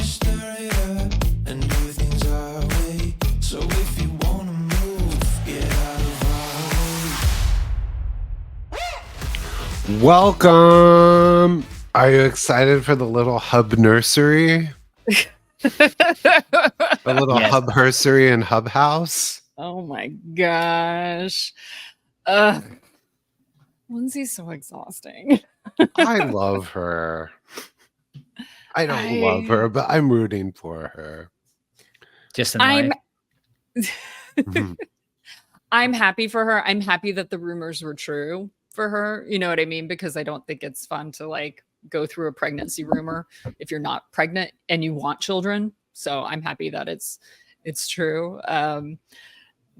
stir it up and do things our way. So if you wanna move, get out of our way. Welcome. Are you excited for the little hub nursery? The little Yes. hub nursery and hub house? Oh my gosh. Lindsay's so exhausting. I love her. I don't love her, but I'm rooting for her. Just in I'm life. I'm happy for her. I'm happy that the rumors were true for her. You know what I mean? Because I don't think it's fun to like go through a pregnancy rumor if you're not pregnant and you want children. So I'm happy that it's true.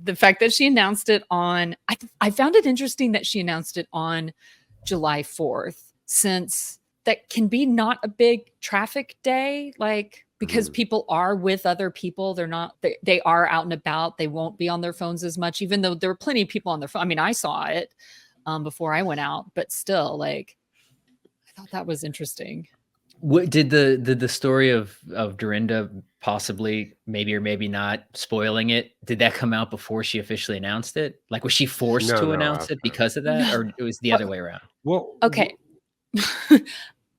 The fact that she announced it on, I found it interesting that she announced it on July 4th, since that can be not a big traffic day, like because people are with other people. They're not, they are out and about. They won't be on their phones as much, even though there were plenty of people on their phone. I mean, I saw it before I went out, but still, like, I thought that was interesting. What did the story of Dorinda possibly, maybe or maybe not, spoiling it? Did that come out before she officially announced it? Like, was she forced to announce it because of that, or it was the other way around? Well, Okay.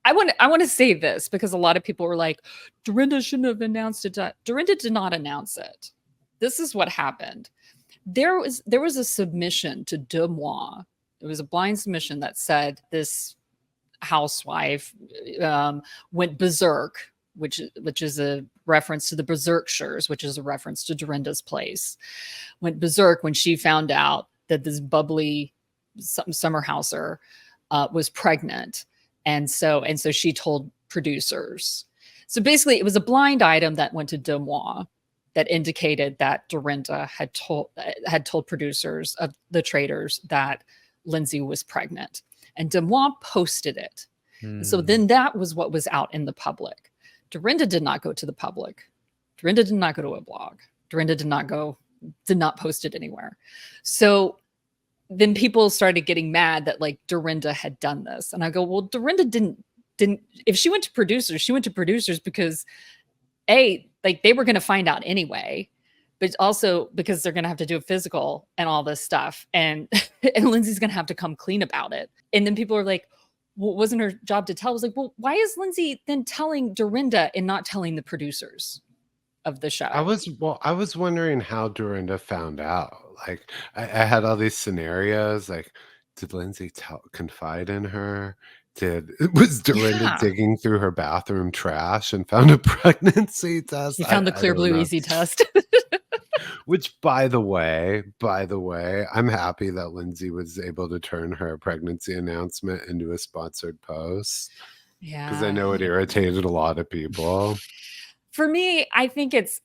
I want to say this because a lot of people were like, Dorinda shouldn't have announced it. Dorinda did not announce it. This is what happened. There was a submission to Deux Mois. It was a blind submission that said this housewife went berserk, which is a reference to the Berserkshires, which is a reference to Dorinda's place. Went berserk when she found out that this bubbly summer houser was pregnant. And so she told producers. So basically, it was a blind item that went to Deux Mois that indicated that Dorinda had told producers of the traders that Lindsay was pregnant. And Deux Mois posted it. So then that was what was out in the public. Dorinda did not go to the public. Dorinda did not go to a blog. Dorinda did not post it anywhere. So then people started getting mad that like Dorinda had done this. And I go, well, Dorinda didn't, if she went to producers because like they were going to find out anyway, but also because they're going to have to do a physical and all this stuff. And Lindsay's going to have to come clean about it. And then people are like, well, wasn't her job to tell? I was like, well, why is Lindsay then telling Dorinda and not telling the producers of the show? I was wondering how Dorinda found out. Like, I had all these scenarios. Like, did Lindsay confide in her? Was Dorinda digging through her bathroom trash and found a pregnancy test? She found the Clear Blue Easy test. Which, by the way, I'm happy that Lindsay was able to turn her pregnancy announcement into a sponsored post. Yeah, because I know it irritated a lot of people. For me, I think it's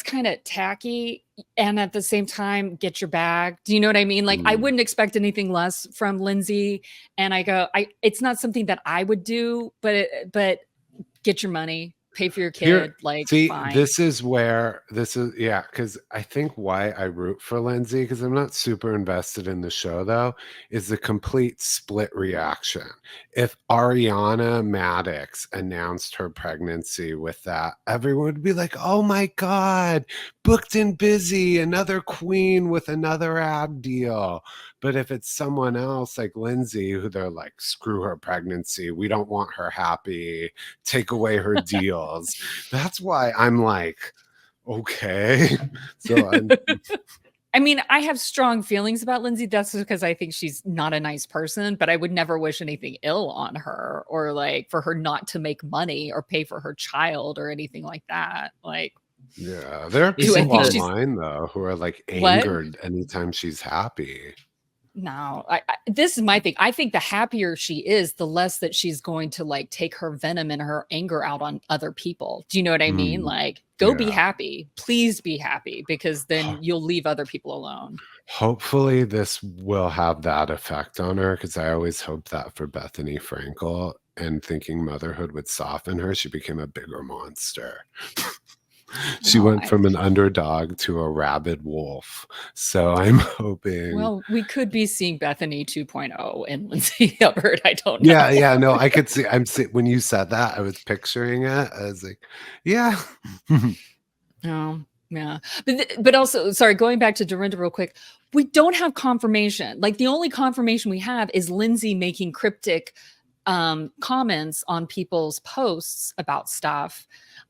kind of tacky, and at the same time, get your bag. Do you know what I mean? Like, I wouldn't expect anything less from Lindsay. And it's not something that I would do, but get your money, pay for your kid. Fine. Because I think why I root for Lindsay, because I'm not super invested in the show though, is the complete split reaction. If Ariana Madix announced her pregnancy with that, everyone would be like, oh my God, booked and busy, another queen with another ad deal. But if it's someone else like Lindsay, who they're like, screw her pregnancy, we don't want her happy, take away her deals. That's why I'm like, okay. So I mean, I have strong feelings about Lindsay. That's because I think she's not a nice person, but I would never wish anything ill on her, or like for her not to make money or pay for her child or anything like that. Like, yeah, there are people online though who are like angered anytime she's happy. No, this is my thing. I think the happier she is, the less that she's going to like take her venom and her anger out on other people. Do you know what I mean? Like, go be happy. Please be happy, because then you'll leave other people alone. Hopefully this will have that effect on her, because I always hope that for Bethany Frankel, and thinking motherhood would soften her, she became a bigger monster. She No, went from an underdog to a rabid wolf. So I'm hoping. well, we could be seeing Bethany 2.0 and Lindsay Hubbard. I don't know. Yeah, no, I could see. When you said that, I was picturing it. I was like, yeah. Oh, yeah. But also, sorry, going back to Dorinda real quick, we don't have confirmation. Like the only confirmation we have is Lindsay making cryptic comments on people's posts about stuff.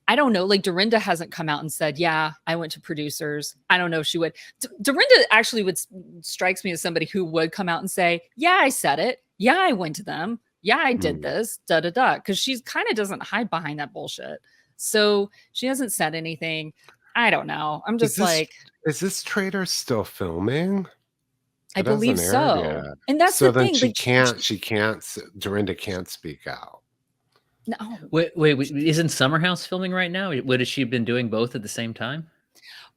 I don't know. Like Dorinda hasn't come out and said, yeah, I went to producers. I don't know if she would. Dorinda actually strikes me as somebody who would come out and say, yeah, I said it. Yeah, I went to them. Yeah, I did this, because she kind of doesn't hide behind that bullshit. So she hasn't said anything. I don't know. I'm just is this traitor still filming? I believe so. Yet. And that's so the then thing. She can't, Dorinda can't speak out. No. Wait, isn't Summer House filming right now? What has she been doing both at the same time?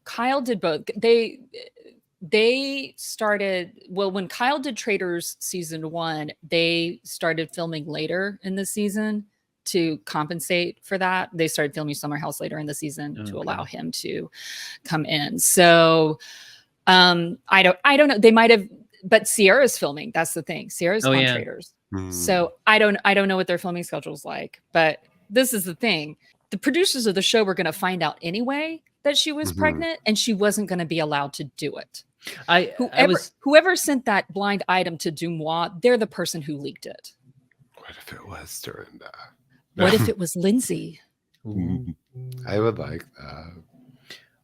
Kyle did both. They started, well, when Kyle did Traitors season 1, they started filming later in the season to compensate for that. They started filming Summer House later in the season to allow him to come in. So I don't know. They might have, but Sierra's filming. That's the thing. Sierra's on Traitors. So I don't know what their filming schedule's like, but this is the thing. The producers of the show were going to find out anyway that she was pregnant, and she wasn't going to be allowed to do it. Whoever sent that blind item to Dumois, they're the person who leaked it. What if it was Dorinda? What if it was Lindsay? I would like that.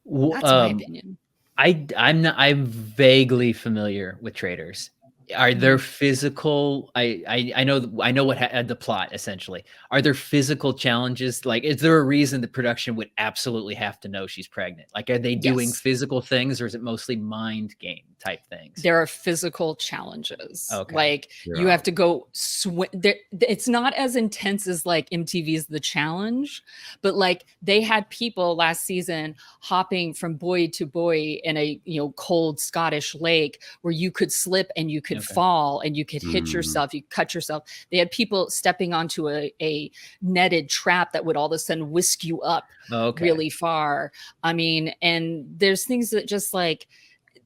That's my opinion. I'm vaguely familiar with Traitors. Are there physical? I know what the plot essentially. Are there physical challenges? Like, is there a reason the production would absolutely have to know she's pregnant? Like, are they doing physical things, or is it mostly mind game type things? There are physical challenges. Okay. Like you have to go swim. It's not as intense as like MTV's The Challenge, but like they had people last season hopping from buoy to buoy in a cold Scottish lake where you could slip and you could fall and you could hit yourself, you cut yourself. They had people stepping onto a netted trap that would all of a sudden whisk you up really far. I mean, and there's things that just like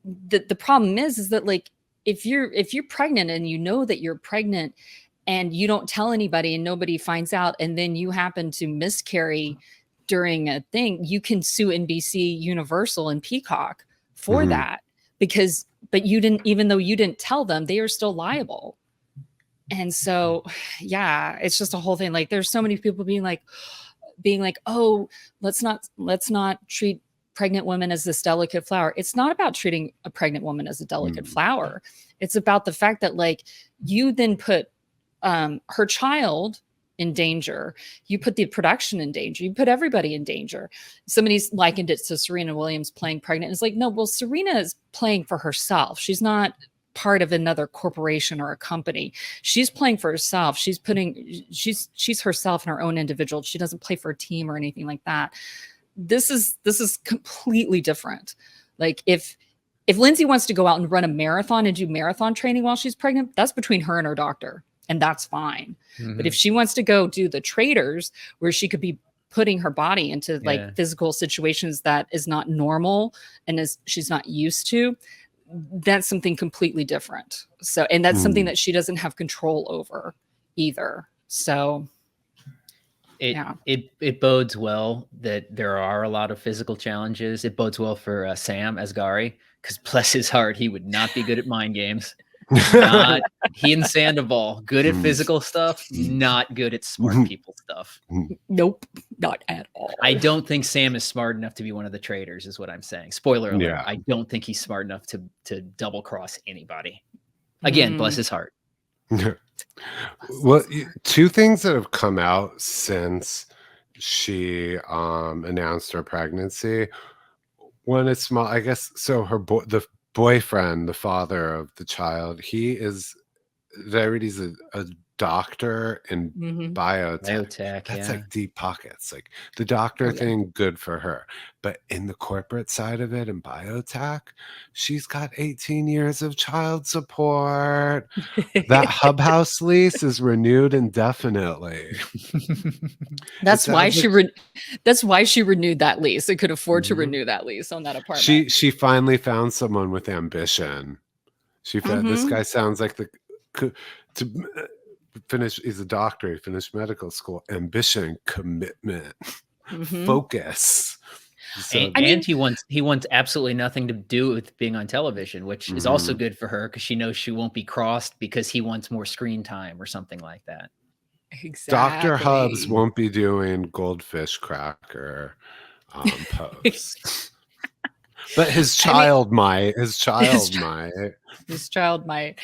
the problem is that like if you're pregnant and you know that you're pregnant and you don't tell anybody and nobody finds out, and then you happen to miscarry during a thing, you can sue NBC, Universal, and Peacock for that but you didn't, even though you didn't tell them, they are still liable. And so, yeah, it's just a whole thing. Like there's so many people being like, oh, let's not treat pregnant women as this delicate flower. It's not about treating a pregnant woman as a delicate flower. It's about the fact that like you then put her child in danger. You put the production in danger. You put everybody in danger. Somebody's likened it to Serena Williams playing pregnant. It's like, no, well, Serena is playing for herself. She's not part of another corporation or a company. She's playing for herself. She's herself and her own individual. She doesn't play for a team or anything like that. This is completely different. Like if Lindsay wants to go out and run a marathon and do marathon training while she's pregnant, that's between her and her doctor. And that's fine. But if she wants to go do the Traitors, where she could be putting her body into like physical situations that is not normal and she's not used to, that's something completely different. So, and that's something that she doesn't have control over either. So it bodes well that there are a lot of physical challenges. It bodes well for Sam Asghari, because bless his heart, he would not be good at mind games. He and Sandoval, good at physical stuff, not good at smart people stuff. Nope, not at all. I don't think Sam is smart enough to be one of the Traitors, is what I'm saying. Spoiler alert. Yeah. I don't think he's smart enough to double cross anybody. Again, bless his heart. Well, two things that have come out since she announced her pregnancy. One is small, I guess. So the boyfriend, the father of the child, he's a doctor in biotech. Biotech, That's yeah. like deep pockets. Like the doctor yeah. thing, good for her. But in the corporate side of it, in biotech, she's got 18 years of child support. That Hub House lease is renewed indefinitely. That's It why sounds like that's why she renewed that lease. It could afford to Mhm. renew that lease on that apartment. She finally found someone with ambition. She found this guy sounds like to finish. He's a doctor. He finished medical school. Ambition, commitment, focus. So, And he wants absolutely nothing to do with being on television, which is also good for her because she knows she won't be crossed because he wants more screen time or something like that. Exactly. Dr. Hubbs won't be doing goldfish cracker posts. But his child might. His child might. This child might.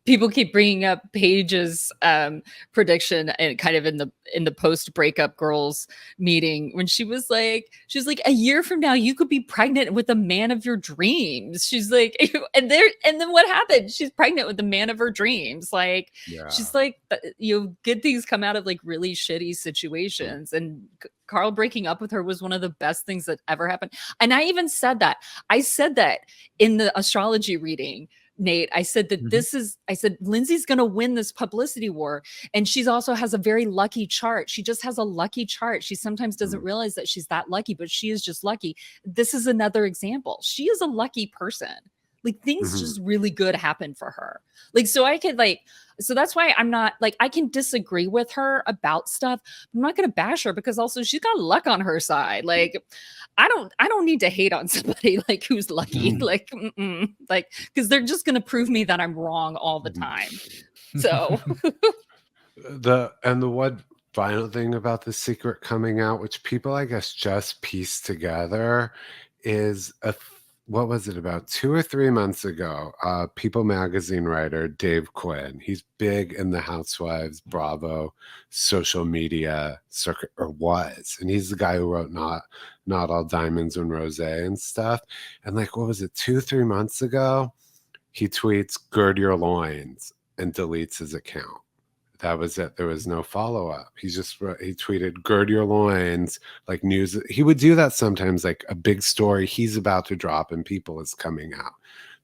People keep bringing up Paige's prediction and kind of in the post breakup girls meeting when she's like a year from now you could be pregnant with the man of your dreams. She's like, and then what happened? She's pregnant with the man of her dreams. Like she's like, good things come out of like really shitty situations, and Carl breaking up with her was one of the best things that ever happened. And I even said that. I said that in the astrology reading, Nate. I said that I said, Lindsay's going to win this publicity war. And she's also has a very lucky chart. She just has a lucky chart. She sometimes doesn't realize that she's that lucky, but she is just lucky. This is another example. She is a lucky person. Like things just really good happen for her. Like, so I could so that's why I'm not like, I can disagree with her about stuff. I'm not going to bash her because also she's got luck on her side. Like, I don't need to hate on somebody like who's lucky, like, because they're just going to prove me that I'm wrong all the time. So the one final thing about The Secret coming out, which people I guess just pieced together, is what was it, about 2 or 3 months ago, People magazine writer Dave Quinn, he's big in the Housewives Bravo social media circuit, or was, and he's the guy who wrote Not All Diamonds and Rosé and stuff. And like, what was it, 2-3 months ago, he tweets "gird your loins" and deletes his account. That was it. There was no follow-up. He tweeted "gird your loins," like news. He would do that sometimes, like a big story he's about to drop and People is coming out.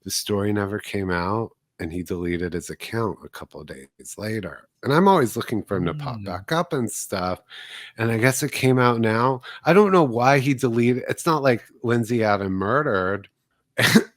The story never came out and he deleted his account a couple of days later. And I'm always looking for him to pop back up and stuff. And I guess it came out now. I don't know why he deleted. It's not like Lindsay had him murdered.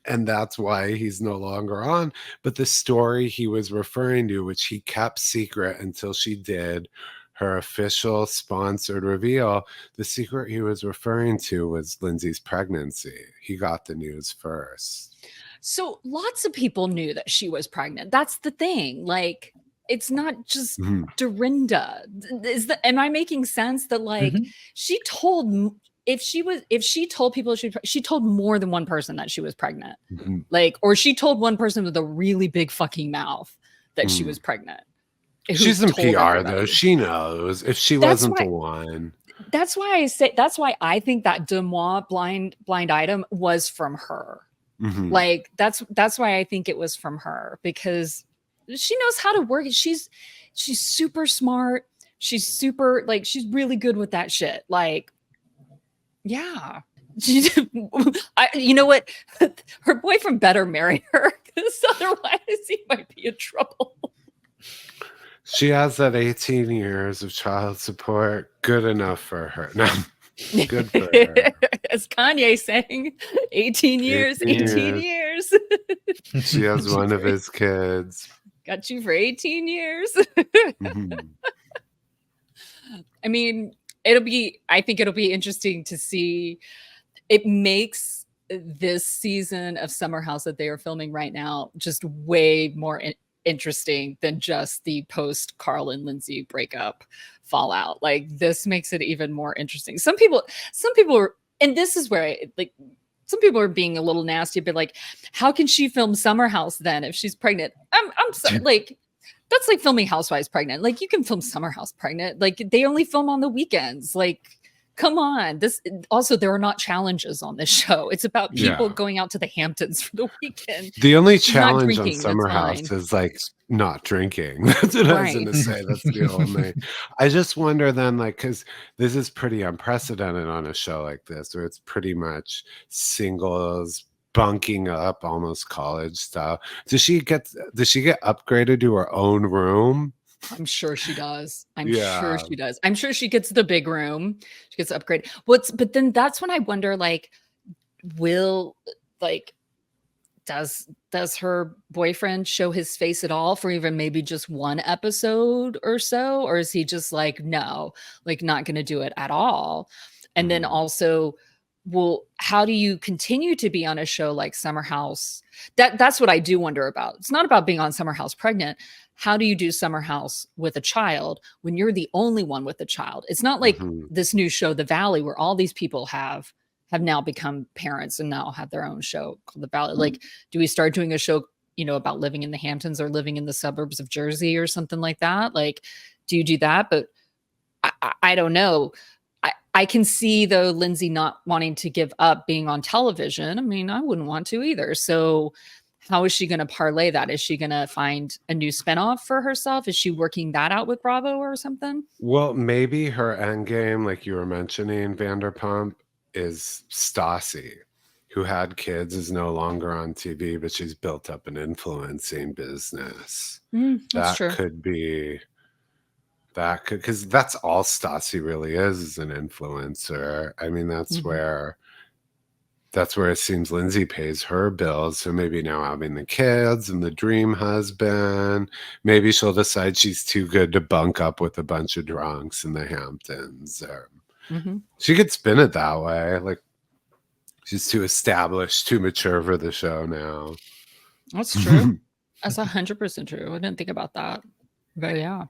And that's why he's no longer on. But the story he was referring to, which he kept secret until she did her official sponsored reveal, the secret he was referring to was Lindsay's pregnancy. He got the news first. So lots of people knew that she was pregnant. That's the thing. Like, it's not just Dorinda. Am I making sense that like she told... If she told people she told more than one person that she was pregnant, like, or she told one person with a really big fucking mouth that she was pregnant. She's in PR though. She knows if she wasn't the one. That's why I think that Demois blind item was from her. Like that's why I think it was from her, because she knows how to work. She's super smart. She's super, like, she's really good with that shit. Like, yeah. You know what? Her boyfriend better marry her, because otherwise he might be in trouble. She has that 18 years of child support. Good enough for her. No, good for her. As Kanye saying, 18 years. She has one of his kids. Got you for 18 years. I mean, I think it'll be interesting to see. It makes this season of Summer House that they are filming right now just way more interesting than just the post Carl and Lindsay breakup fallout. Like, this makes it even more interesting. Some people are, and this is where some people are being a little nasty, but like, how can she film Summer House then if she's pregnant? I'm sorry, like, that's like filming Housewives pregnant. Like, you can film Summer House pregnant. Like, they only film on the weekends. Like, Come on. This also, there are not challenges on this show. It's about people Yeah. going out to the Hamptons for the weekend. The only She's not challenge on drinking, that's Summer fine. House is like not drinking. That's what I was Right. gonna say. That's the only. I just wonder then, like, because this is pretty unprecedented on a show like this, where it's pretty much singles bunking up, almost college style. Does she get upgraded to her own room? I'm sure she does. I'm Yeah. sure she does. I'm sure she gets the big room. She gets upgraded. But then that's when I wonder, like, will like does her boyfriend show his face at all for even maybe just one episode or so? Or is he just like, no, like not gonna do it at all? And then Mhm. also, well, how do you continue to be on a show like Summer House? That's what I do wonder about. It's not about being on Summer House pregnant. How do you do Summer House with a child when you're the only one with a child? It's not like Mhm. this new show, The Valley, where all these people have now become parents and now have their own show called The Valley. Like, do we start doing a show, about living in the Hamptons or living in the suburbs of Jersey or something like that? Like, do you do that? But I don't know. I can see, though, Lindsay not wanting to give up being on television. I mean, I wouldn't want to either. So how is she going to parlay that? Is she going to find a new spinoff for herself? Is she working that out with Bravo or something? Well, maybe her end game, like you were mentioning, Vanderpump, is Stassi, who had kids, is no longer on TV, but she's built up an influencing business. That's That true. could be because that's all Stassi really is an influencer. I mean, that's Mhm. where it seems Lindsay pays her bills. So maybe now having the kids and the dream husband, maybe she'll decide she's too good to bunk up with a bunch of drunks in the Hamptons. Or Mhm. she could spin it that way. Like, she's too established, too mature for the show now. That's true. That's 100% true. I didn't think about that. But yeah,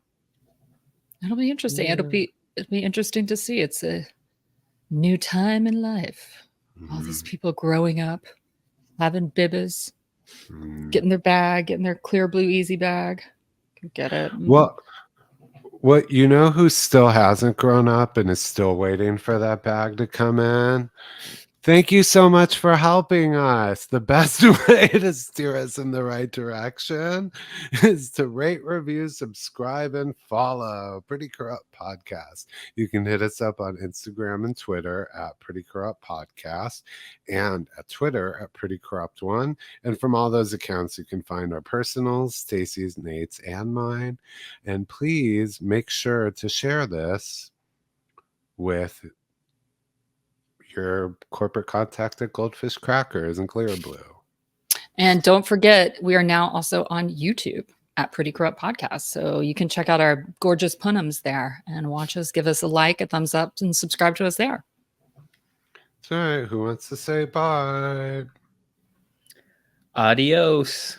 it'll be interesting. Yeah. It'll be interesting to see. It's a new time in life. All these people growing up, having bibas, Mhm. getting their bag, getting their clear blue easy bag. Get it? Well, who still hasn't grown up and is still waiting for that bag to come in? Thank you so much for helping us. The best way to steer us in the right direction is to rate, review, subscribe, and follow Pretty Corrupt Podcast. You can hit us up on Instagram and Twitter at Pretty Corrupt Podcast and at Twitter at Pretty Corrupt One. And from all those accounts, you can find our personals, Stacey's, Nate's, and mine. And please make sure to share this with your corporate contact at Goldfish Crackers and Clear Blue. And don't forget, we are now also on YouTube at Pretty Corrupt Podcast. So you can check out our gorgeous punums there and watch us. Give us a like, a thumbs up, and subscribe to us there. All right. Who wants to say bye? Adios.